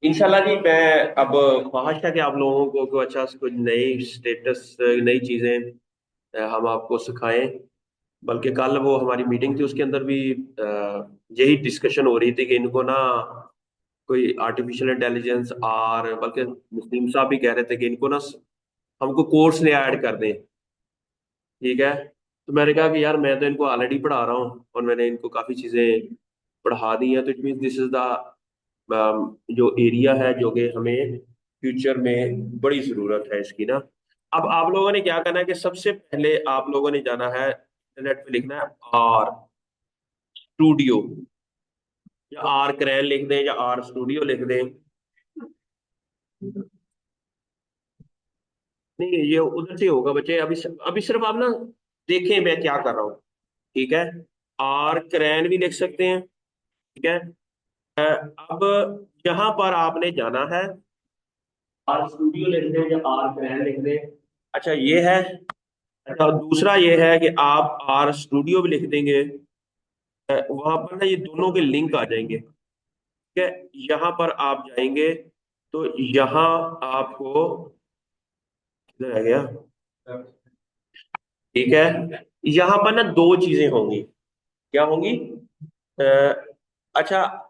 इंशाल्लाह जी। मैं अब ख्वाहिश था कि आप लोगों को अच्छा से कुछ नई स्टेटस, नई चीजें हम आपको सिखाएं। बल्कि कल वो हमारी मीटिंग थी, उसके अंदर भी यही डिस्कशन हो रही थी कि इनको ना कोई आर्टिफिशियल इंटेलिजेंस, और बल्कि मुस्लिम साहब भी कह रहे थे कि इनको ना हमको कोर्स में ऐड कर दें। ठीक है। तो मैंने कहा कि यार मैं तो इनको ऑलरेडी पढ़ा रहा हूँ और मैंने इनको काफ़ी चीज़ें पढ़ा दी हैं, तो it mean this is the जो एरिया है जो कि हमें फ्यूचर में बड़ी ज़रूरत है इसकी ना। अब आप लोगों ने क्या करना है कि सबसे पहले आप लोगों ने जाना है इंटरनेट पे, लिखना है आर स्टूडियो, या आर क्रैन लिख दें या आर स्टूडियो लिख दें। नहीं, ये उधर से होगा बच्चे। अभी सिर्फ आप ना देखें मैं क्या कर रहा हूँ। ठीक है। आर क्रैन भी लिख सकते हैं। ठीक है। अब यहाँ पर आपने जाना है, आर स्टूडियो लिख दें या आर क्रैन लिख दें। अच्छा ये है। अच्छा दूसरा ये है कि आप आर स्टूडियो भी लिख देंगे, वहां पर ना ये दोनों के लिंक आ जाएंगे। ठीक है। यहाँ पर आप जाएंगे तो यहाँ आपको, किधर आ गया? ठीक है। यहाँ पर ना दो चीजें होंगी। क्या होंगी? अ, अच्छा,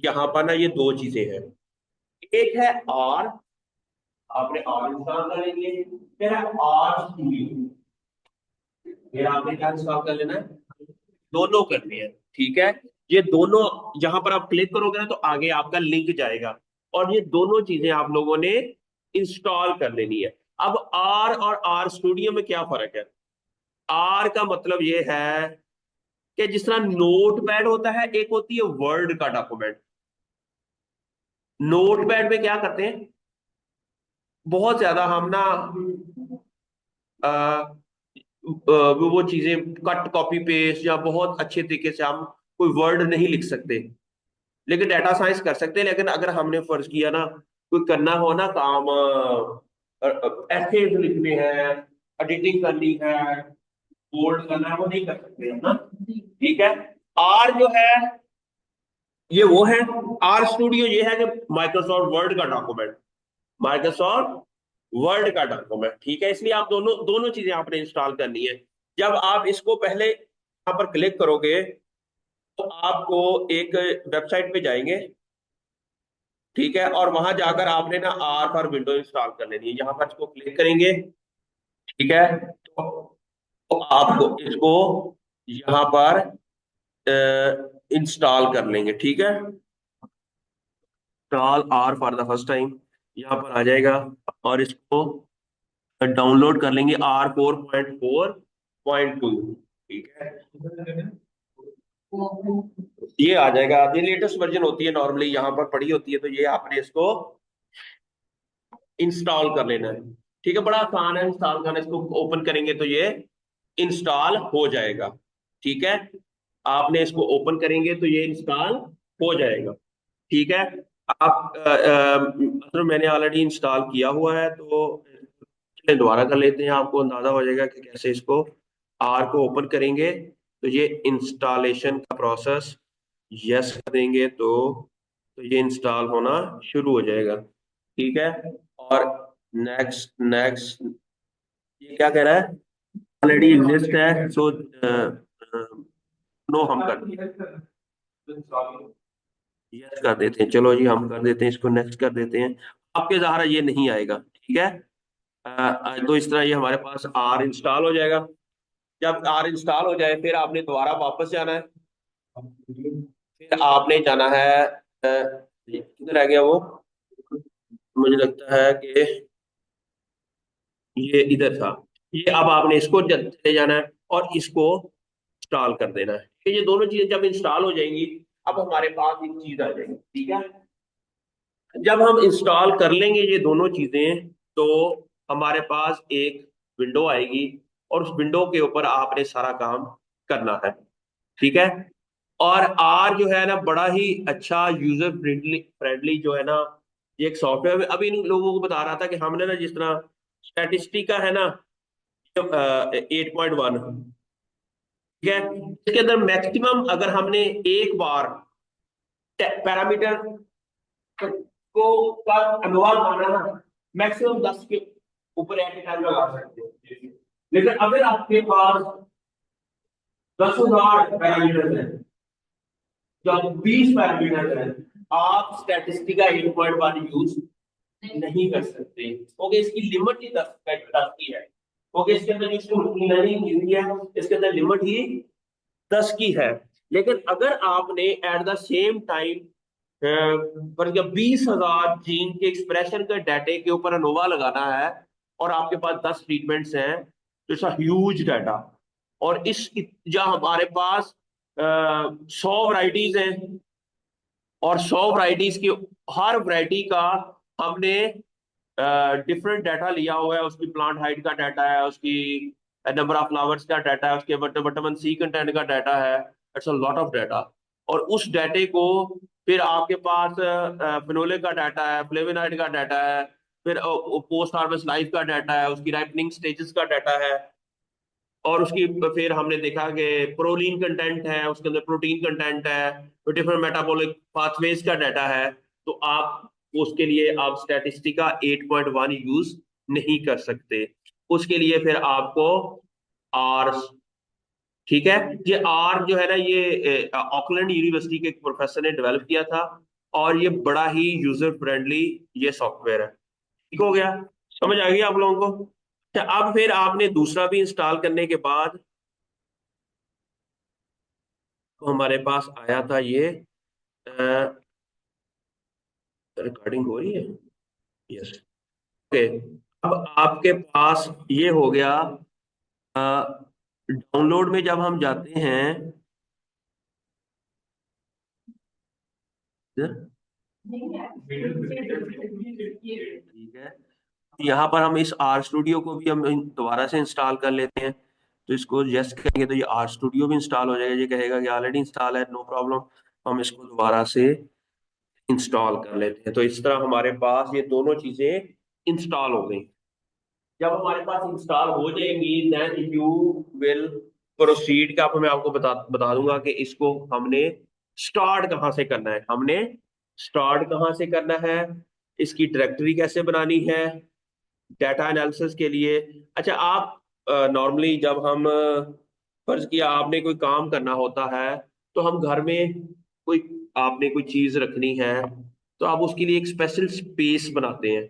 यहाँ पर ना ये दो चीजें हैं। एक है आर, आपने आर इंस्टॉल कर लेंगे। फिर है आर स्टूडियो, फिर आपने क्या इंस्टॉल कर लेना है? दोनों करने हैं। ठीक है। ये दोनों जहां पर आप क्लिक करोगे ना तो आगे आपका लिंक जाएगा, और ये दोनों चीजें आप लोगों ने इंस्टॉल कर लेनी है। अब आर और आर स्टूडियो में क्या फर्क है? आर का मतलब ये है कि जिस तरह नोट पैड होता है, एक होती है वर्ड का डॉक्यूमेंट। नोट पैड में क्या करते हैं, बहुत ज्यादा हम ना वो चीजें कट कॉपी पेस्ट या बहुत अच्छे तरीके से हम कोई वर्ड नहीं लिख सकते। लेकिन डाटा साइंस कर सकते हैं। लेकिन अगर हमने फर्ज किया ना कोई करना हो ना काम, ऐसे लिखने हैं, एडिटिंग करनी है, बोल्ड करना है, वो नहीं कर सकते हम ना। ठीक है। आर जो है ये वो है, आर स्टूडियो ये है कि माइक्रोसॉफ्ट वर्ड का डॉक्यूमेंट, माइक्रोसॉफ्ट वर्ड का डॉक्यूमेंट। ठीक है। इसलिए आप दोनों दोनों चीजें आपने इंस्टॉल करनी है। जब आप इसको पहले यहाँ पर क्लिक करोगे तो आपको एक वेबसाइट पे जाएंगे। ठीक है। और वहां जाकर आपने ना आर पर विंडो इंस्टॉल कर लेनी है, यहाँ पर इसको क्लिक करेंगे। ठीक है। तो आपको इसको यहाँ पर इंस्टॉल कर लेंगे। ठीक है। Install R for the first time यहाँ पर आ जाएगा, और इसको डाउनलोड कर लेंगे R4.4.2। ठीक है। ये आ जाएगा, ये लेटेस्ट वर्जन होती है, नॉर्मली यहाँ पर पड़ी होती है, तो ये आपने इसको इंस्टॉल कर लेना है। ठीक है। बड़ा आसान है इंस्टॉल करना, इसको ओपन करेंगे तो ये इंस्टॉल हो जाएगा। ठीक है। आपने इसको ओपन करेंगे तो ये इंस्टॉल हो जाएगा। ठीक है। आप मतलब मैंने ऑलरेडी इंस्टॉल किया हुआ है, तो चलिए दोबारा कर लेते हैं, आपको अंदाजा हो जाएगा कि कैसे इसको आर को ओपन करेंगे। तो ये इंस्टॉलेशन का प्रोसेस यस कर देंगे तो ये इंस्टॉल होना शुरू हो जाएगा। ठीक है। और नेक्स्ट नेक्स्ट, ये क्या कह रहा है? ऑलरेडी एग्जिस्ट है, सो नो हम कर यस कर देते हैं। चलो जी हम कर देते हैं, इसको नेक्स्ट कर देते हैं। आपके ज़ाहिर ये नहीं आएगा। ठीक है। तो इस तरह ये हमारे पास आर इंस्टॉल हो जाएगा। जब आर इंस्टॉल हो जाए फिर आपने दोबारा वापस जाना है। फिर आपने जाना है, किधर रह गया वो? मुझे लगता है कि ये इधर था। ये अब आपने इसको चले जाना है और इसको इंस्टॉल कर देना है। ये दोनों चीजें जब इंस्टॉल हो जाएंगी, अब हमारे पास एक चीज आ जाएगी। ठीक है। जब हम इंस्टॉल कर लेंगे ये दोनों चीजें, तो हमारे पास एक विंडो आएगी, और उस विंडो के ऊपर आपने सारा काम करना है। ठीक है। और आर जो है ना बड़ा ही अच्छा यूजर फ्रेंडली फ्रेंडली जो है ना, ये एक सॉफ्टवेयर। अभी इन लोगों को बता रहा था कि हमने ना जिस तरह स्टैटिस्टिका है ना, 8.1। ठीक है। इसके अंदर मैक्सिमम अगर हमने एक बार पैरामीटर को का अनुमान माना ना, मैक्सिमम 10 के ऊपर एट ए टाइम लगा सकते हो। लेकिन अगर आपके पास 10,000 पैरामीटर है, जब 20 पैरामीटर है, आप स्टैटिस्टिका 8.1 यूज नहीं कर सकते, क्योंकि इसकी लिमिट ही 10 की है। क्योंकि इसके अंदर जो लर्निंग है, इसके अंदर लिमिट ही 10 की है। लेकिन अगर आपने एट द सेम टाइम पर जब 20,000 जीन के एक्सप्रेशन के डाटे के ऊपर अनोवा लगाना है, और आपके पास 10 ट्रीटमेंट्स हैं, तो इट्स ह्यूज डाटा। और इस जहाँ हमारे पास 100 वराइटीज हैं, और 100 वराइटीज की हर वराइटी का हमने डिफरेंट डाटा लिया हुआ है। उसकी प्लांट हाइट का डाटा है, उसकी नंबर ऑफ फ्लावर्स का डाटा है, उसके विटामिन सी कंटेंट का डाटा है। It's a lot of data. और उस डाटे को फिर आपके पास फिनोलिक का डाटा है, फ्लेवोनॉइड का डाटा है, फिर पोस्ट हार्वेस्ट लाइफ का डाटा है, उसकी राइपनिंग स्टेजेस का डाटा है, और उसकी फिर हमने देखा कि प्रोलीन कंटेंट है, उसके अंदर प्रोटीन कंटेंट है, तो डिफरेंट मेटाबॉलिक पाथवेज का डाटा है। तो आप उसके लिए आप स्टैटिस्टिका 8.1 यूज नहीं कर सकते। उसके लिए फिर आपको आर, ठीक है, ये आर जो है ना, ये ऑकलैंड यूनिवर्सिटी के एक प्रोफेसर ने डेवलप किया था, और ये बड़ा ही यूजर फ्रेंडली ये सॉफ्टवेयर है। ठीक हो गया, समझ आ गई आप लोगों को? अच्छा, अब फिर आपने दूसरा भी इंस्टॉल करने के बाद तो हमारे पास आया था ये, रिकॉर्डिंग हो रही है? यस। ओके, अब आपके पास ये हो गया। डाउनलोड में जब हम जाते हैं, ठीक है, यहाँ पर हम इस आर स्टूडियो को भी हम दोबारा से इंस्टॉल कर लेते हैं। तो इसको यस करेंगे तो ये आर स्टूडियो भी इंस्टॉल हो जाएगा। ये कहेगा कि ऑलरेडी इंस्टॉल है, नो प्रॉब्लम, हम इसको दोबारा से इंस्टॉल कर लेते हैं। तो इस तरह हमारे पास ये दोनों चीजें इंस्टॉल हो गई। जब हमारे पास इंस्टॉल हो जाएंगी, देन यू विल प्रोसीड का मैं आपको बता दूंगा कि इसको हमने स्टार्ट कहाँ से करना है। हमने स्टार्ट कहाँ से करना है, इसकी डायरेक्टरी कैसे बनानी है डाटा एनालिसिस के लिए। अच्छा, आप नॉर्मली जब हम फर्ज किया आपने कोई काम करना होता है, तो हम घर में कोई आपने कोई चीज रखनी है, तो आप उसके लिए एक स्पेशल स्पेस बनाते हैं।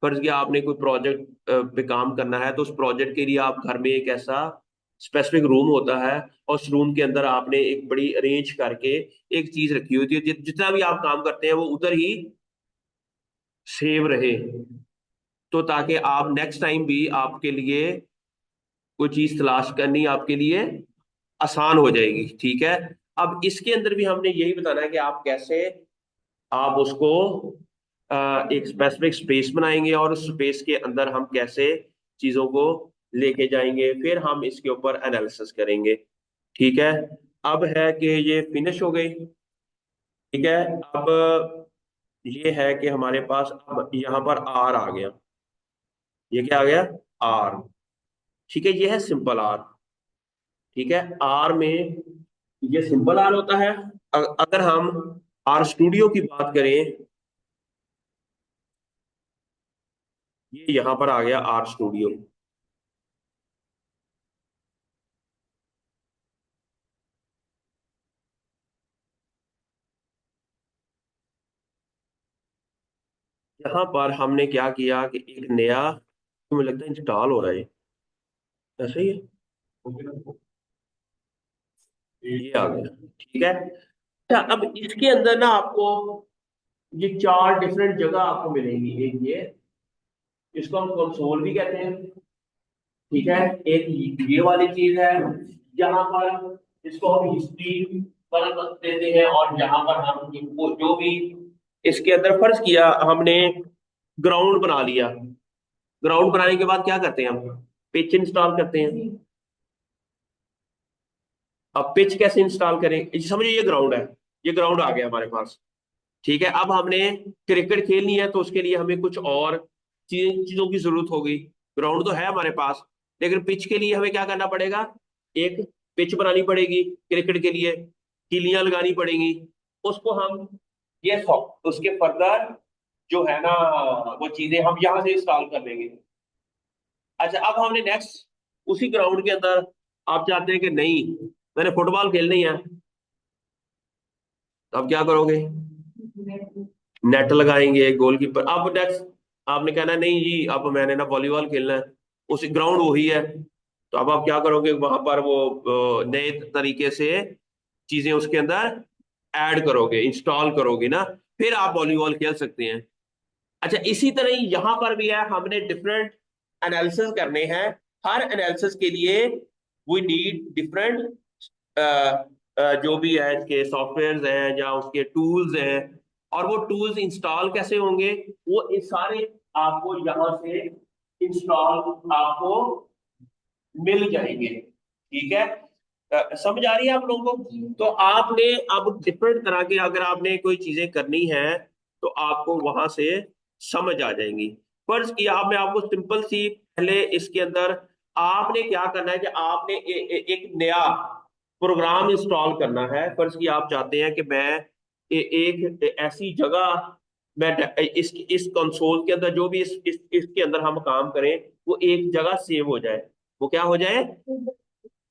फर्ज किया आपने कोई प्रोजेक्ट पे काम करना है, तो उस प्रोजेक्ट के लिए आप घर में एक ऐसा स्पेसिफिक रूम होता है, और उस रूम के अंदर आपने एक बड़ी अरेंज करके एक चीज रखी होती है, जितना भी आप काम करते हैं वो उधर ही सेव रहे। तो ताकि आप नेक्स्ट टाइम भी आपके लिए कोई चीज तलाश करनी आपके लिए आसान हो जाएगी। ठीक है, अब इसके अंदर भी हमने यही बताना है कि आप कैसे आप उसको एक स्पेसिफिक स्पेस बनाएंगे, और उस स्पेस के अंदर हम कैसे चीजों को लेके जाएंगे, फिर हम इसके ऊपर एनालिसिस करेंगे। ठीक है, अब है कि ये फिनिश हो गई। ठीक है, अब ये है कि हमारे पास अब यहाँ पर आर आ गया। ये क्या आ गया? आर। ठीक है, ये है सिंपल आर। ठीक है, आर में ये सिंपल आर होता है। अगर हम आर स्टूडियो की बात करें, ये यहां पर आ गया आर स्टूडियो। यहाँ पर हमने क्या किया कि एक नया, मुझे लगता है इंस्टॉल हो रहा है, ऐसा ही है। ये आ गया। ठीक है, अच्छा, अब इसके अंदर ना आपको ये चार डिफरेंट जगह आपको मिलेंगी। एक ये, इसको हम कंसोल भी कहते हैं। ठीक है, एक ये वाली चीज है, जहां पर इसको हम हिस्ट्री पर देते हैं, और जहां पर हम इनको जो भी इसके अंदर फर्ज किया हमने ग्राउंड बना लिया। ग्राउंड बनाने के बाद क्या करते हैं हम? पिच इंस्टॉल करते हैं। अब पिच कैसे इंस्टॉल करें, समझिए ये ग्राउंड है, ये ग्राउंड आ गया हमारे पास। ठीक है, अब हमने क्रिकेट खेलनी है, तो उसके लिए हमें कुछ और चीजों की जरूरत होगी। ग्राउंड तो है हमारे पास, लेकिन पिच के लिए हमें क्या करना पड़ेगा? एक पिच बनानी पड़ेगी क्रिकेट के लिए, किलियां लगानी पड़ेंगी। उसको हम ये उसके फर्दर जो है ना वो चीजें हम यहाँ से इंस्टॉल कर लेंगे। अच्छा, अब हमने नेक्स्ट उसी ग्राउंड के अंदर आप चाहते हैं कि नहीं मैंने फुटबॉल खेलनी है, तो आप क्या करोगे? नेट लगाएंगे, गोलकीपर। अब नेक्स्ट आपने कहना नहीं जी अब मैंने ना वॉलीबॉल खेलना है, उसी ग्राउंड वही है, तो अब आप क्या करोगे वहां पर वो नए तरीके से चीजें उसके अंदर ऐड करोगे, इंस्टॉल करोगे ना, फिर आप वॉलीबॉल खेल सकते हैं। अच्छा, इसी तरह ही यहां पर भी है, हमने डिफरेंट एनालिसिस करने हैं। हर एनालिसिस के लिए वी नीड डिफरेंट जो भी है इसके सॉफ्टवेयर हैं या उसके टूल्स हैं, और वो टूल्स इंस्टॉल कैसे होंगे, वो इस सारे आपको यहाँ से इंस्टॉल आपको मिल जाएंगे। ठीक है? समझ आ रही है आप लोगों को? तो आपने अब डिफरेंट तरह के अगर आपने कोई चीजें करनी है तो आपको वहां से समझ आ जाएंगी। फर्ज किया आप, मैं आपको सिंपल सी पहले इसके अंदर आपने क्या करना है कि आपने एक नया प्रोग्राम इंस्टॉल करना है। फर्ज किया आप चाहते हैं कि मैं एक ऐसी जगह, मैं इस कंसोल के अंदर जो भी इसके अंदर हम काम करें वो एक जगह सेव हो जाए। वो क्या हो जाए?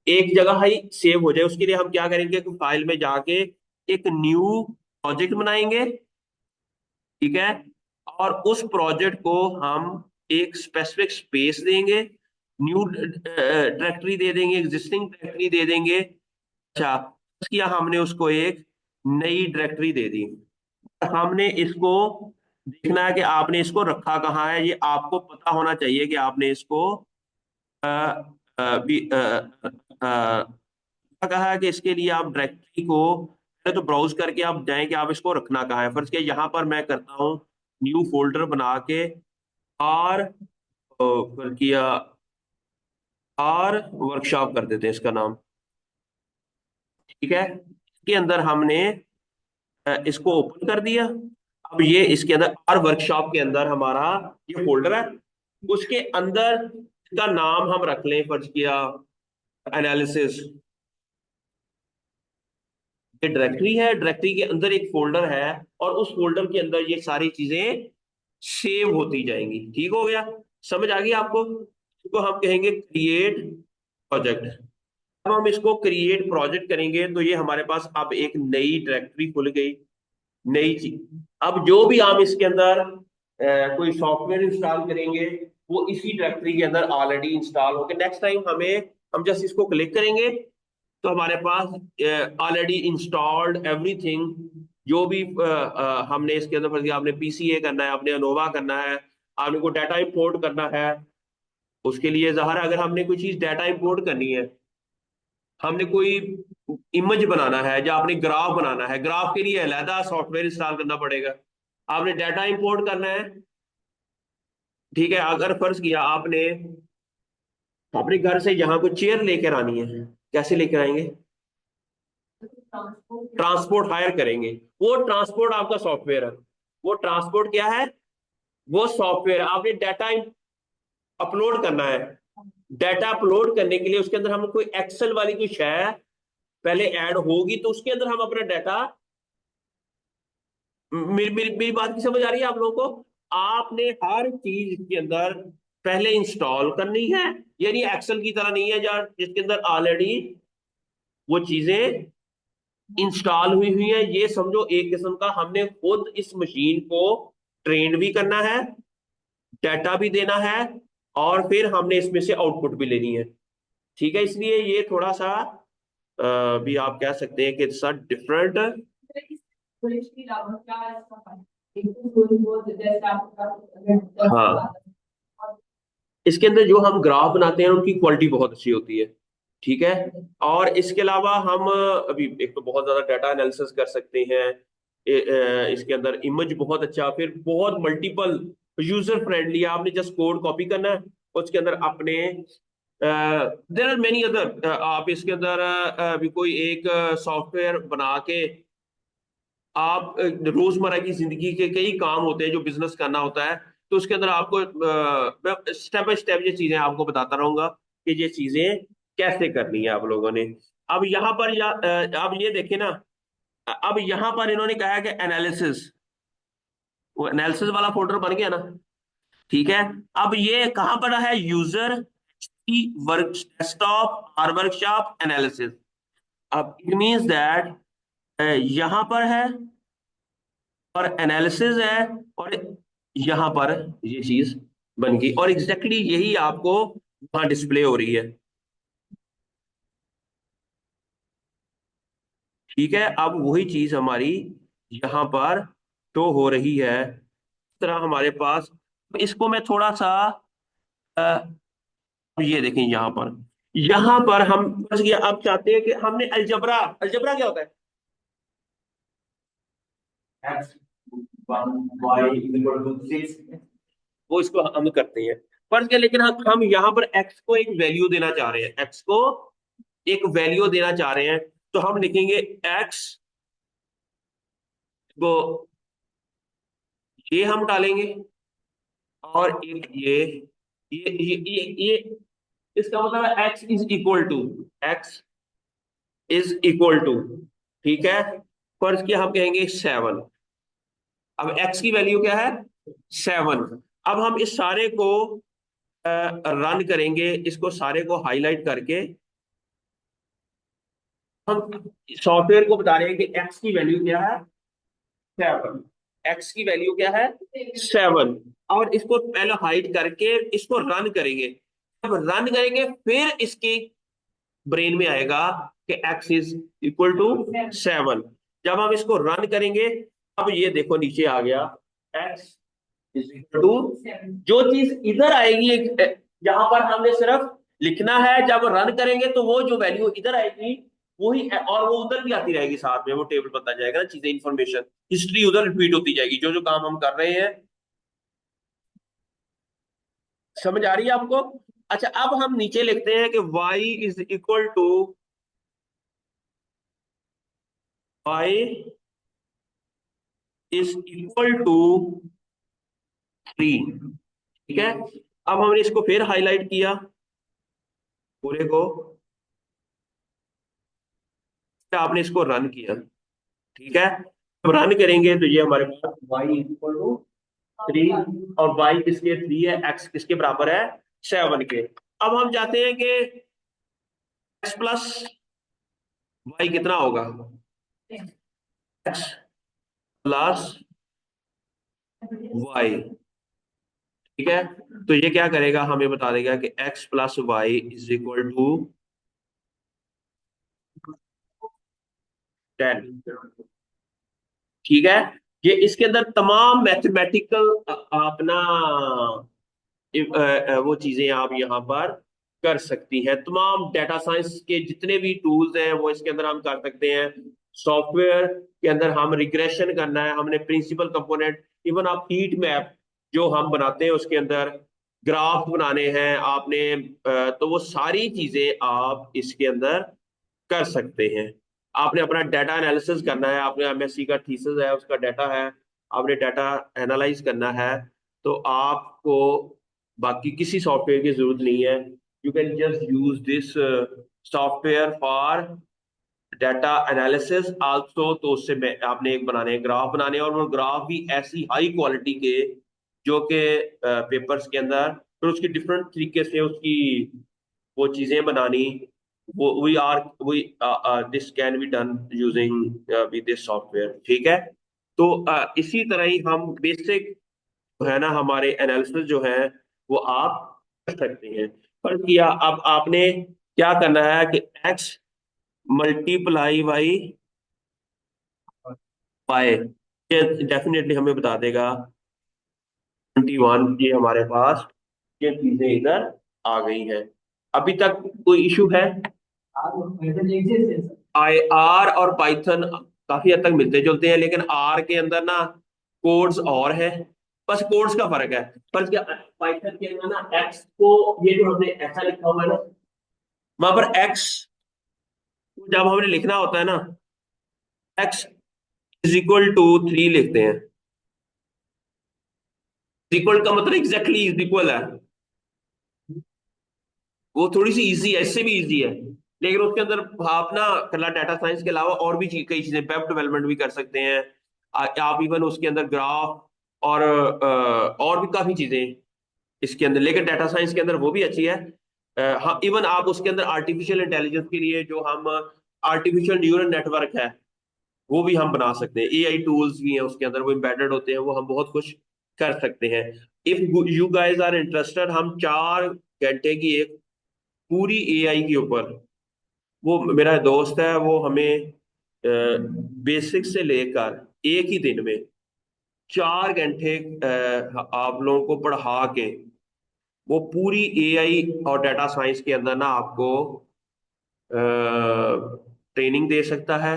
एक जगह ही सेव हो जाए। उसके लिए हम क्या करेंगे कि फाइल में जाके एक न्यू प्रोजेक्ट बनाएंगे। ठीक है? और उस प्रोजेक्ट को हम एक स्पेसिफिक स्पेस देंगे, न्यू डायरेक्टरी दे देंगे, एग्जिस्टिंग डायरेक्टरी दे देंगे। अच्छा, किया हमने उसको एक नई डायरेक्टरी दे दी। हमने इसको देखना है कि आपने इसको रखा कहाँ है, ये आपको पता होना चाहिए कि आपने इसको अ, भी कहा है कि इसके लिए आप डायरेक्टरी को पहले तो ब्राउज करके आप जाएं कि आप इसको रखना कहाँ है। फर्ज के यहाँ पर मैं करता हूँ न्यू फोल्डर बना के, और फिर किया और वर्कशॉप कर देते हैं इसका नाम। ठीक है? इसके अंदर हमने इसको ओपन कर दिया। अब ये इसके अंदर और वर्कशॉप के अंदर हमारा ये फोल्डर है, उसके अंदर इसका नाम हम रख लें, फर्ज किया एनालिसिस। ये डायरेक्टरी है, डायरेक्टरी के अंदर एक फोल्डर है, और उस फोल्डर के अंदर ये सारी चीजें सेव होती जाएंगी। ठीक हो गया? समझ आ गई आपको? इसको हम कहेंगे क्रिएट प्रोजेक्ट। अब हम इसको क्रिएट प्रोजेक्ट करेंगे तो ये हमारे पास अब एक नई डायरेक्टरी खुल गई, नई चीज। अब जो भी हम इसके अंदर कोई सॉफ्टवेयर इंस्टॉल करेंगे वो इसी डायरेक्टरी के अंदर ऑलरेडी इंस्टॉल होकर नेक्स्ट टाइम हमें, हम जस्ट इसको क्लिक करेंगे तो हमारे पास ऑलरेडी इंस्टॉल्ड एवरीथिंग। जो भी हमने इसके अंदर फर्ज किया, आपने पीसीए करना है, आपने अनोवा करना है, आपने को डाटा इंपोर्ट करना है, उसके लिए ज़ाहिर है, अगर हमने कोई चीज़ डाटा इंपोर्ट करनी है, हमने कोई इमेज बनाना है या आपने ग्राफ बनाना है, ग्राफ के लिए अलहदा सॉफ्टवेयर इंस्टॉल करना पड़ेगा। आपने डाटा इंपोर्ट करना है। ठीक है? अगर फर्ज किया आपने अपने घर से यहाँ को चेयर लेकर आनी है, कैसे लेकर आएंगे? ट्रांसपोर्ट हायर करेंगे। वो ट्रांसपोर्ट आपका सॉफ्टवेयर है। वो ट्रांसपोर्ट क्या है? वो सॉफ्टवेयर। आपने डाटा अपलोड करना है। डाटा अपलोड करने के लिए उसके अंदर हम कोई एक्सेल वाली कोई शय पहले ऐड होगी, तो उसके अंदर हम अपना डाटा, मेरी बात की समझ आ रही है आप लोगों को? आपने हर चीज के अंदर पहले इंस्टॉल करनी है। यानी एक्सेल की तरह नहीं है जहाँ जिसके अंदर ऑलरेडी वो चीजें इंस्टॉल हुई हुई है। ये समझो एक किस्म का हमने खुद इस मशीन को ट्रेन भी करना है, डाटा भी देना है, और फिर हमने इसमें से आउटपुट भी लेनी है। ठीक है? इसलिए ये थोड़ा सा भी आप कह सकते हैं कि इट्स डिफरेंट। हाँ, इसके अंदर जो हम ग्राफ बनाते हैं उनकी क्वालिटी बहुत अच्छी होती है। ठीक है? और इसके अलावा हम अभी एक तो बहुत ज्यादा डाटा एनालिसिस कर सकते हैं। इसके अंदर इमेज बहुत अच्छा, फिर बहुत मल्टीपल यूजर फ्रेंडली। आपने जस्ट कोड कॉपी करना है, उसके अंदर अपने देर आर मेनी अदर, आप इसके अंदर अभी कोई एक सॉफ्टवेयर बना के आप रोजमर्रा की जिंदगी के कई काम होते हैं जो बिजनेस करना होता है, तो उसके अंदर आपको मैं स्टेप बाय स्टेप ये चीजें आपको बताता रहूंगा कि ये चीजें कैसे करनी है आप लोगों ने। अब यहाँ पर आप ये देखें ना, अब यहां पर इन्होंने कहा है कि एनालिसिस, वो एनालिसिस वाला फोल्डर बन गया ना, ठीक है। अब ये कहां पर है, यूजर की वर्क डेस्कटॉप और वर्कशॉप एनालिसिस। अब इट मींस दैट यहां पर है और एनालिसिस है, और यहां पर ये चीज बन गई, और एग्जैक्टली यही आपको वहां डिस्प्ले हो रही है। ठीक है, अब वही चीज हमारी यहां पर शो हो रही है। इस तरह हमारे पास, इसको मैं थोड़ा सा ये देखें, यहां पर हम बस ये अब चाहते हैं कि हमने अलजबरा, अलजबरा क्या होता है, X one Y equal to six, वो इसको हम करते हैं फर्ज के, लेकिन हम यहाँ पर एक्स को एक वैल्यू देना चाह रहे हैं, एक्स को एक वैल्यू देना चाह रहे हैं, तो हम लिखेंगे एक्स को, ये हम डालेंगे, और एक ये इसका मतलब है X is equal to, X is equal to, ठीक है, फर्ज किया हम कहेंगे 7। अब एक्स की वैल्यू क्या है, 7। अब हम इस सारे को रन करेंगे, इसको सारे को हाईलाइट करके हम सॉफ्टवेयर को बता रहे हैं कि एक्स की वैल्यू क्या है, 7। एक्स की वैल्यू क्या है, 7। और इसको पहले हाइड करके इसको रन करेंगे। जब रन करेंगे फिर इसके ब्रेन में आएगा कि एक्स इज इक्वल टू 7। जब हम इसको रन करेंगे, अब ये देखो नीचे आ गया, एक्स इज इक्वल टू, जो चीज इधर आएगी यहाँ पर हमने सिर्फ लिखना है, जब रन करेंगे तो वो जो वैल्यू इधर आएगी वही, और वो उधर भी आती रहेगी साथ में, वो टेबल बनता जाएगा ना, चीजें इंफॉर्मेशन हिस्ट्री उधर रिपीट होती जाएगी, जो जो काम हम कर रहे हैं। समझ आ रही है आपको? अच्छा, अब हम नीचे लिखते हैं कि y is equal to, y is equal to 3, ठीक है। अब हमने इसको फिर हाईलाइट किया पूरे को, फिर आपने इसको रन किया, ठीक है। अब रन करेंगे तो ये हमारे पास y इज इक्वल टू 3, और y किसके 3 है, x किसके बराबर है, 7 के। अब हम चाहते हैं कि x प्लस वाई कितना होगा, x प्लस वाई, ठीक है। तो ये क्या करेगा, हमें बता देगा कि x plus Y is equal to 10, ठीक है। ये इसके अंदर तमाम मैथमेटिकल अपना वो चीजें आप यहाँ पर कर सकती हैं, तमाम डेटा साइंस के जितने भी टूल्स हैं वो इसके अंदर हम कर सकते हैं। सॉफ्टवेयर के अंदर हम रिग्रेशन करना है, हमने प्रिंसिपल कंपोनेंट, इवन आप हीट मैप जो हम बनाते हैं उसके अंदर ग्राफ बनाने हैं आपने, तो वो सारी चीजें आप इसके अंदर कर सकते हैं। आपने अपना डाटा एनालिसिस करना है, आपने एमएससी का थीसिस है, उसका डाटा है, आपने डाटा एनालाइज करना है, तो आपको बाकी किसी सॉफ्टवेयर की जरूरत नहीं है। You can just use this software for data analysis also. तो उससे आपने एक बनाने ग्राफ बनाने, और वो ग्राफ भी ऐसी हाई क्वालिटी के जो कि पेपर्स के अंदर, फिर उसकी डिफरेंट तरीके से उसकी वो चीजें बनानी, वो we this can be done using with this software, ठीक है। तो इसी तरह ही हम बेसिक जो है ना हमारे एनालिसिस जो है वो आप कर सकते हैं। पर किया, अब आपने क्या करना है कि एक्स मल्टीप्लाई बाई पाए, ये डेफिनेटली हमें बता देगा 21, ये हमारे पास ये चीजें इधर आ गई हैं। अभी तक कोई इशू है? आई आर और पाइथन काफी हद तक मिलते जुलते हैं, लेकिन आर के अंदर ना कोड्स और है, बस कोड्स का फर्क है। पर क्या पाइथन के अंदर ना एक्स को, ये जो हमने ऐसा लिखा हुआ है ना, वहां पर एक्स जब हमने लिखना होता है ना, एक्स इज इक्वल टू 3 लिखते हैं। इक्वल का मतलब एग्जैक्टली इज इक्वल है, वो थोड़ी सी इजी है, इससे भी इजी है, लेकिन उसके अंदर आप ना कला डाटा साइंस के अलावा और भी कई चीजें, वेब डेवलपमेंट भी कर सकते हैं। आप इवन उसके अंदर ग्राफ और और भी काफी चीजें इसके अंदर, लेकिन डाटा साइंस के अंदर वो भी अच्छी है। हाँ, इवन आप उसके अंदर आर्टिफिशियल इंटेलिजेंस के लिए जो हम आर्टिफिशियल न्यूरल नेटवर्क है वो भी हम बना सकते हैं। एआई टूल्स भी हैं उसके अंदर, वो एम्बेडेड होते हैं, वो हम बहुत कुछ कर सकते हैं। If you guys are interested, हम 4 घंटे की एक पूरी एआई के ऊपर, वो मेरा दोस्त है, वो हमें बेसिक से लेकर एक ही दिन में 4 घंटे आप लोगों को पढ़ा के वो पूरी एआई और डाटा साइंस के अंदर ना आपको ट्रेनिंग दे सकता है।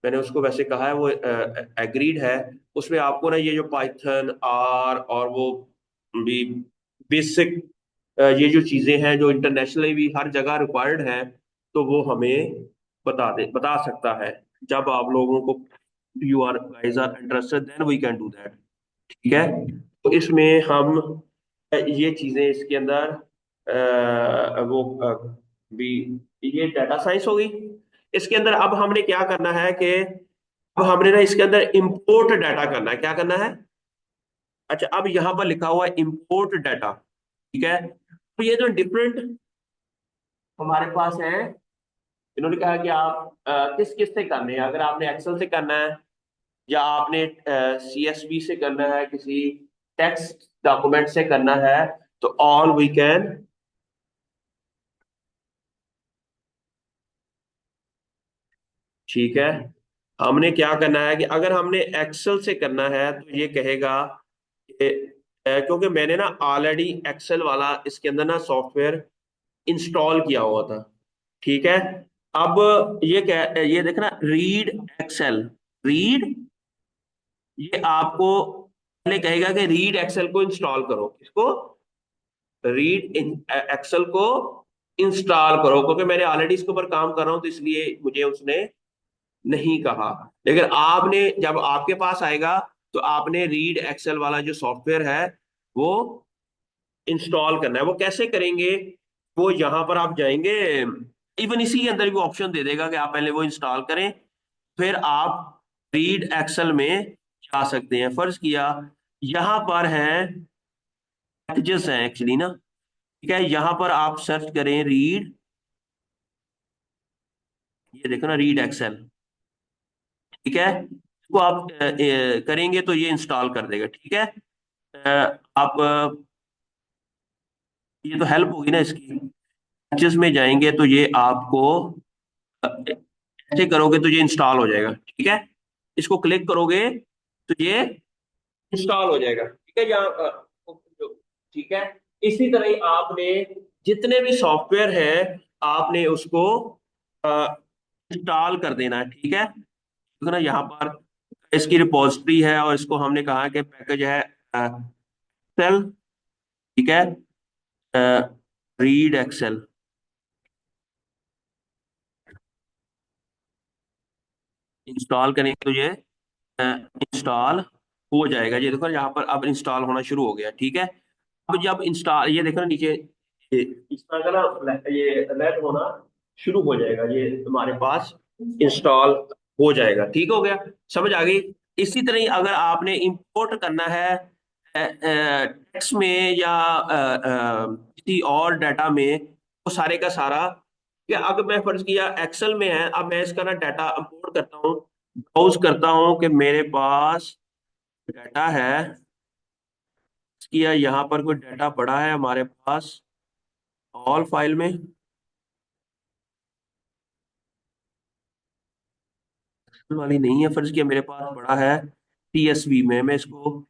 मैंने उसको वैसे कहा है, वो एग्रीड है। उसमें आपको ना ये जो पाइथन आर और वो भी बेसिक ये जो चीजें हैं जो इंटरनेशनली भी हर जगह रिक्वायर्ड है, तो वो हमें बता सकता है। जब आप लोगों को, you are guys are interested, then we can do that. ठीक है। तो इसमें हम ये चीजें इसके अंदर वो भी, ये डाटा साइंस होगी। इसके अंदर अब हमने क्या करना है कि अब हमने ना इसके अंदर इंपोर्ट डाटा करना है। क्या करना है? अच्छा, अब यहां पर लिखा हुआ है इंपोर्ट डाटा। ठीक है। तो ये जो डिफरेंट हमारे पास है, इन्होंने कहा कि आप किस किस से करने हैं। अगर आपने एक्सेल से करना है या आपने सीएसवी से करना है, किसी टेक्स्ट डॉक्यूमेंट से करना है, तो ऑल वी कैन। ठीक है। हमने क्या करना है कि अगर हमने एक्सेल से करना है तो ये कहेगा कि क्योंकि मैंने ना ऑलरेडी एक्सेल वाला इसके अंदर ना सॉफ्टवेयर इंस्टॉल किया हुआ था। ठीक है। अब ये क्या, ये देखना, रीड एक्सेल, रीड, ये आपको पहले कहेगा कि रीड एक्सेल को इंस्टॉल करो। किसको? रीड एक्सेल को इंस्टॉल करो, क्योंकि मैंने ऑलरेडी इसके ऊपर काम कर रहा हूं तो इसलिए मुझे उसने नहीं कहा। लेकिन आपने, जब आपके पास आएगा तो आपने रीड एक्सेल वाला जो सॉफ्टवेयर है वो इंस्टॉल करना है। वो कैसे करेंगे? वो यहां पर आप जाएंगे, इवन इसी के अंदर भी ऑप्शन दे देगा कि आप पहले वो इंस्टॉल करें, फिर आप रीड एक्सेल में जा सकते हैं। फर्ज किया यहां पर है, पैकेजेस हैं एक्चुअली ना। ठीक है, यहां पर आप सर्च करें रीड, ये देखो ना, रीड एक्सेल। ठीक है, इसको आप करेंगे तो ये इंस्टॉल कर देगा। ठीक है। आप ये तो हेल्प होगी ना इसकी। पैकेजेस में जाएंगे तो ये आपको ऐसे करोगे तो ये इंस्टॉल हो जाएगा। ठीक है। इसको क्लिक करोगे तो ये इंस्टॉल हो जाएगा। ठीक है। ठीक है। इसी तरह ही आपने जितने भी सॉफ्टवेयर हैं आपने उसको इंस्टॉल कर देना है। ठीक है। तो ना यहाँ पर इसकी रिपोजिटरी है और इसको हमने कहा कि पैकेज है एक्सेल। ठीक है। रीड एक्सेल इंस्टॉल करेंगे तो ये इंस्टॉल हो जाएगा। ये देखो यहाँ पर अब इंस्टॉल होना शुरू हो गया। ठीक है। अब जब इंस्टॉल, ये देखो ना नीचे, ये इस तरह का ना ये रेड होना शुरू हो जाएगा, ये तुम्हारे पास इंस्टॉल हो जाएगा। ठीक हो गया? समझ आ गई? इसी तरह ही अगर आपने इंपोर्ट करना है टेक्स्ट में या किसी और डाटा में, वो सारे का सारा, या अगर मैं फर्ज किया एक्सेल में है, अब मैं इसका ना डाटा इंपोर्ट करता हूँ, ब्राउज करता हूँ कि मेरे पास डाटा है, किया यहाँ पर कोई डाटा पड़ा है हमारे पास ऑल फाइल में, वाली नहीं है, फर्ज किया मेरे पास पड़ा है टीएसवी में। मैं इसको,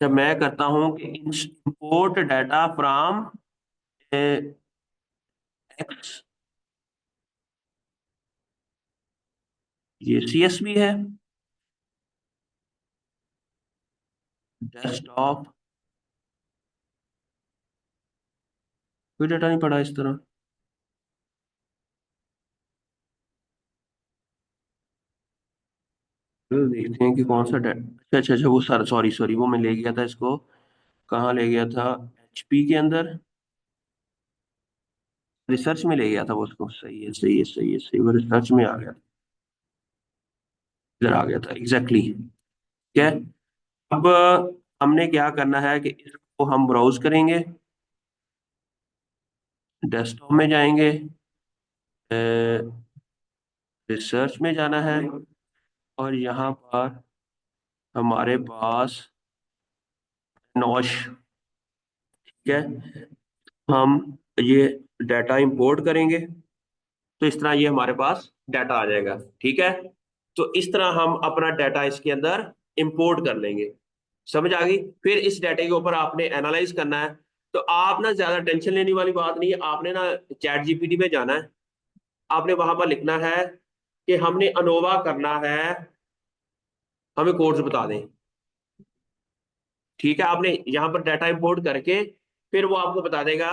जब मैं करता हूँ कि इंपोर्ट डाटा फ्रॉम एक्स, ये सीएसवी है, डेस्कटॉप, कोई डाटा नहीं पड़ा इस तरह। चलो देखते हैं कि कौन सा डाटा। अच्छा अच्छा अच्छा, वो सर सॉरी सॉरी, वो मैं ले गया था इसको, कहाँ ले गया था, एचपी के अंदर। रिसर्च में ले गया था वो उसको। सही है, सही है, सही है, सही, वो रिसर्च में आ गया, इधर आ गया था एग्जैक्टली। ठीक है। अब हमने क्या करना है कि इसको हम ब्राउज करेंगे, डेस्कटॉप में जाएंगे, रिसर्च में जाना है, और यहाँ पर हमारे पास नौश, ठीक है, हम ये डाटा इंपोर्ट करेंगे, तो इस तरह ये हमारे पास डाटा आ जाएगा। ठीक है। तो इस तरह हम अपना डाटा इसके अंदर इंपोर्ट कर लेंगे। समझ आ गई? फिर इस डाटा के ऊपर आपने एनालाइज करना है। तो आप ना ज्यादा टेंशन लेने वाली बात नहीं है, आपने ना चैट जीपीटी में जाना है, आपने वहां पर लिखना है कि हमने अनोवा करना है, हमें कोड्स बता दें। ठीक है। आपने यहाँ पर डाटा इंपोर्ट करके फिर वो आपको बता देगा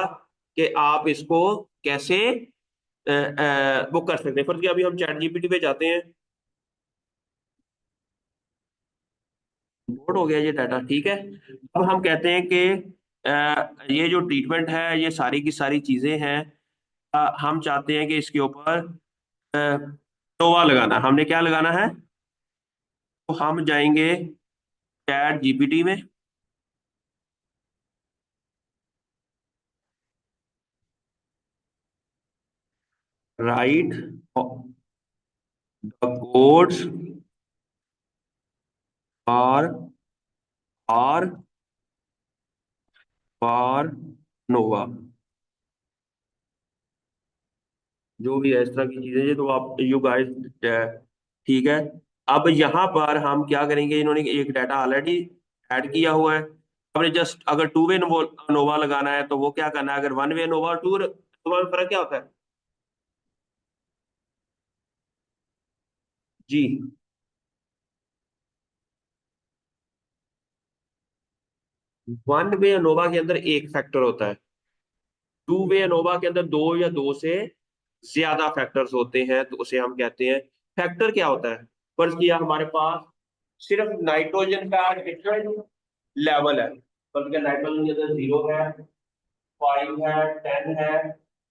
कि आप इसको कैसे वो कर सकते हैं। फर्ज अभी हम चैट जीपीटी पे जाते हैं, इंपोर्ट हो गया ये डाटा। ठीक है। अब हम कहते हैं कि ये जो ट्रीटमेंट है, ये सारी की सारी चीजें हैं, हम चाहते हैं कि इसके ऊपर नोवा लगाना। हमने क्या लगाना है? तो हम जाएंगे चैट जीपीटी में, write the codes for R for ANOVA, जो भी है इस तरह की चीजें, ये तो आप यू गाइस, ठीक है। अब यहाँ पर हम क्या करेंगे, इन्होंने एक डाटा ऑलरेडी ऐड किया हुआ है। हमने जस्ट अगर टू वे नोवा लगाना है तो वो क्या करना है, अगर वन वे नोवा टू नोवा में फर्क क्या होता है जी? वन वे अनोवा के अंदर एक फैक्टर होता है, टू वे अनोवा के अंदर दो या दो से ज्यादा फैक्टर्स होते हैं, तो उसे हम कहते हैं फैक्टर। क्या होता है? फर्ज किया हमारे पास सिर्फ नाइट्रोजन का डिफरेंट लेवल है, फर्ज किया नाइट्रोजन के अंदर 0 है, 5 है, 10 है,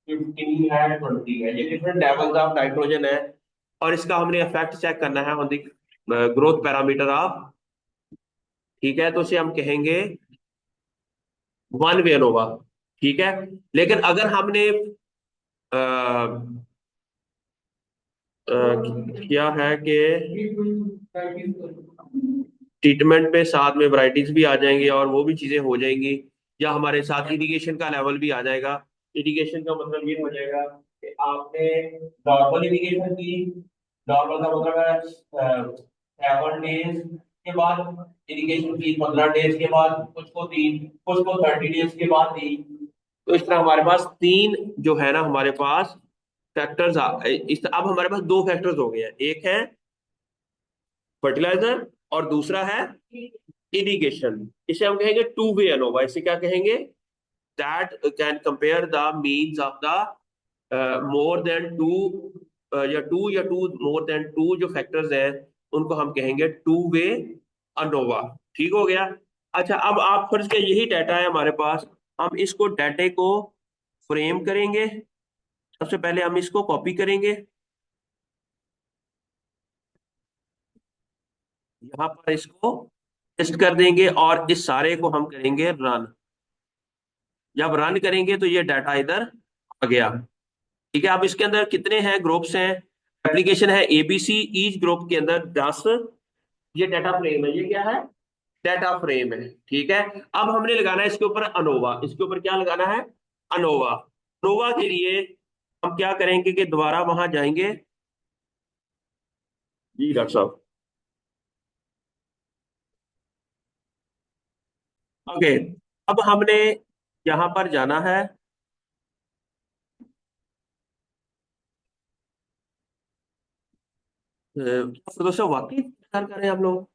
15 है, 20 है, ये डिफरेंट लेवल्स ऑफ नाइट्रोजन है। और इसका हमने इफेक्ट चेक करना है on the growth parameter of, ठीक है, तो उसे हम कहेंगे वन वे अनोवा। ठीक है। लेकिन अगर हमने अ, क्या है कि ट्रीटमेंट में साथ में वैरायटीज भी आ जाएंगी और वो भी चीजें हो जाएंगी, या हमारे साथ इरिगेशन का लेवल भी आ जाएगा। इरिगेशन का मतलब ये हो जाएगा कि आपने नॉर्मल इरिगेशन की, नॉर्मल का मतलब है 7 डेज के बाद इरिगेशन की, 15 डेज के बाद, कुछ को 3, कुछ को 30 डेज के बाद दी। तो इस तरह हमारे पास तीन जो है ना हमारे पास फैक्टर्स अब हमारे पास दो फैक्टर्स हो गए हैं, एक है फर्टिलाइजर और दूसरा है इरिगेशन। इसे हम कहेंगे टू वे अनोवा। इसे क्या कहेंगे? That can compare the means of the more than two, या टू मोर देन टू जो फैक्टर्स हैं, उनको हम कहेंगे टू वे अनोवा। ठीक हो गया। अच्छा, अब आप फर्ज के यही डाटा है हमारे पास, हम इसको डाटे को फ्रेम करेंगे। सबसे पहले हम इसको कॉपी करेंगे, यहाँ पर इसको टेस्ट कर देंगे, और इस सारे को हम करेंगे रन। जब रन करेंगे तो ये डाटा इधर आ गया। ठीक है। अब इसके अंदर कितने हैं, ग्रुप्स हैं, एप्लीकेशन है एबीसी, ईच ग्रुप के अंदर 10, ये डाटा फ्रेम है। ये क्या है? डाटा फ्रेम है। ठीक है। अब हमने लगाना है इसके ऊपर अनोवा। इसके ऊपर क्या लगाना है? अनोवा। अनोवा के लिए हम क्या करेंगे कि दोबारा वहां जाएंगे। जी डॉक्टर साहब। ओके। अब हमने यहाँ पर जाना है, तो दोस्तों वाकई कर रहे हैं हम लोग,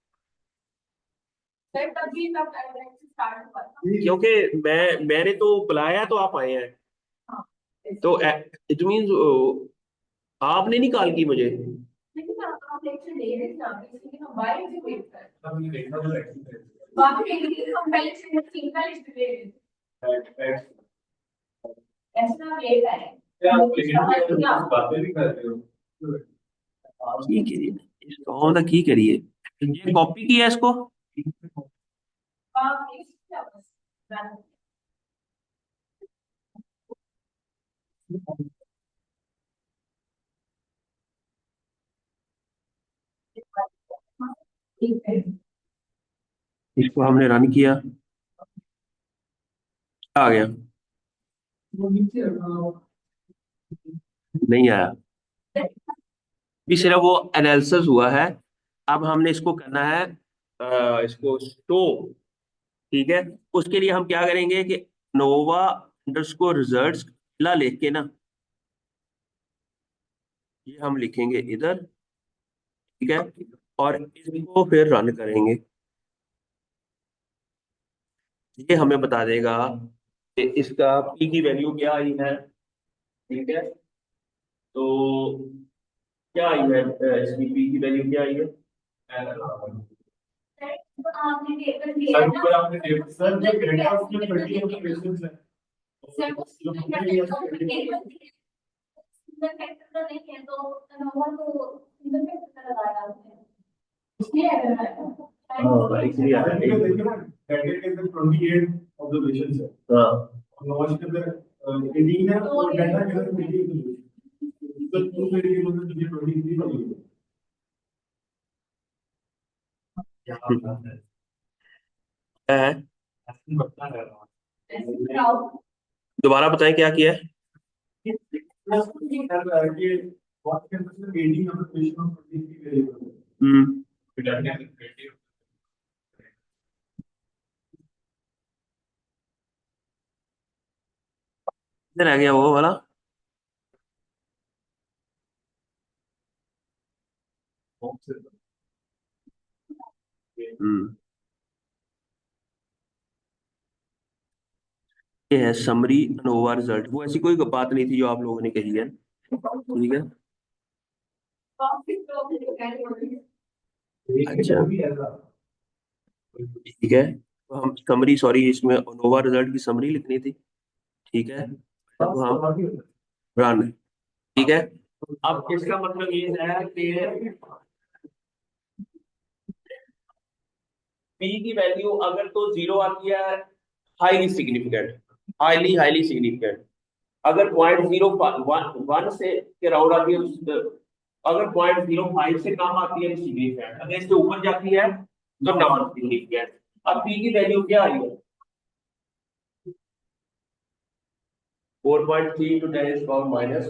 क्योंकि मैंने तो बुलाया तो आप आए हैं, तो इट मीन्स आपने नहीं कॉल की मुझे। बातें भी कर रहे हो। की करिए इसको हम की करिए ये कॉपी किया इसको। इसको हमने रन किया, क्या आ गया? नहीं आया। भी सिर्फ वो एनालिसिस हुआ है। अब हमने इसको करना है इसको शो। ठीक है, उसके लिए हम क्या करेंगे कि नोवा अंडरस्कोर रिजल्ट्स ला लिख के ना, ये हम लिखेंगे इधर। ठीक है, और इसको फिर रन करेंगे। ये हमें बता देगा कि इसका पी की वैल्यू क्या आई है। ठीक है, तो क्या आई है, इसकी पी की वैल्यू क्या आई है? सर जो डेटा उसमें 20 ऑब्जर्वेशंस है। सर वो सिंगल फैक्टर का नहीं है तो अनोवा को सिंगल फैक्टर का लगाया आपने इसलिए इसलिए आ रहा है देखिए ना डेटा के अंदर 28 ऑब्जर्वेशंस है। हाँ, और नॉइज के अंदर 18 है और डेटा के अंदर 20 ऑब्जर्वेशन। तो टू से ये मतलब मुझे 23 मिली है। दोबारा बताएं क्या किया है। हम्म, इधर आ गया वो वाला। हम्म, ये है समरी अनोवा रिजल्ट। वो ऐसी कोई बात नहीं थी जो आप लोगों ने कही है। ठीक है, अच्छा, ठीक है, तो हम समरी, सॉरी, इसमें अनोवा रिजल्ट की समरी लिखनी थी। ठीक है, अब हम रन। ठीक है, अब इसका मतलब ये है कि पी की वैल्यू अगर तो जीरो आती है, highly significant, highly highly significant. अगर पॉइंट जीरो वन वन से के राउंड आती है अगर पॉइंट जीरो फाइव से कम आती है तो सिग्निफिकेंट, अगर इससे ऊपर जाती है तो नॉन सिग्निफिकेंट। अब पी की वैल्यू क्या आई है? 4.3 to 10 is power minus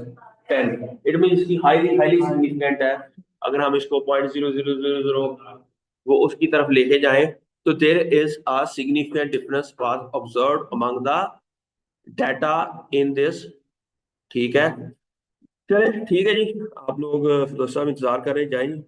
10। It mean इसकी हाईली हाईली सिग्निफिकेंट है। अगर हम इसको 0.0000 वो उसकी तरफ लेके जाएं तो there is a significant difference was observed among the data in this. ठीक है, चले ठीक है जी, आप लोग फिर साहब इंतजार कर रहे हैं, जाएं।